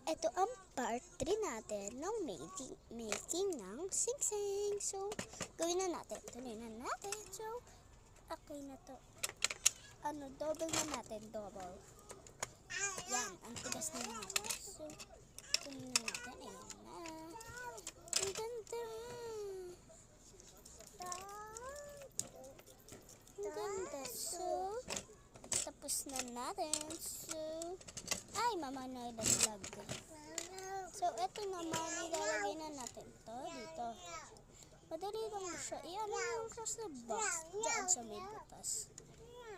ito ang part 3 natin ng making ng sing-sing. So, gawin na natin. Tuloy na natin. So, okay na to. Double na natin. Double. Yan. Ang tigas na natin. So, tuloy na natin. Ayan na. Ang ganda. Ang ganda. So, tapos na natin. So, ay, mama na ilalaglag. So, eto naman, ilalagay na natin to dito. Madali lang siya. Iyan lang siya sa box. Diyan sa may butas.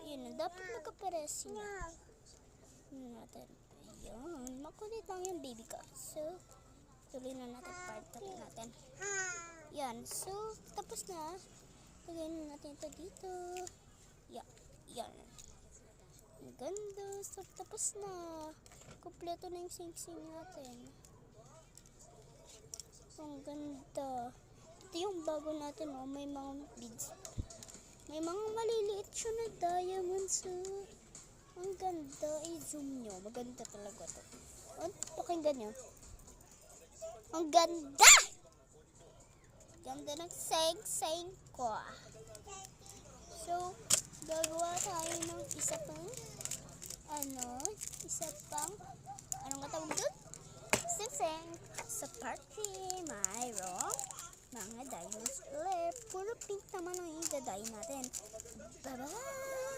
Yun na, dapat nagkapares niya. Yun natin. Ayun. Makulit lang yung baby ko. So, tuloy na natin part 3 natin. Yan. So, tapos na. Lagay na natin ito dito. Yan. Ang ganda. So, tapos na. Kompleto na yung sing-sing natin. Ang ganda. Ito yung bago natin, oh. May mga beads. May mga maliliit siya na diamonds, oh. Ang ganda. I-zoom nyo. Maganda talaga to. Pakinggan nyo. Ang ganda! Ganda ng sing-sing ko. So, gagawa tayo ng isa pang anong katawag doon? Sing-sing. Sa party, mayroong mga diamonds ulit. Puro pink naman ang i-daday natin. Bye-bye!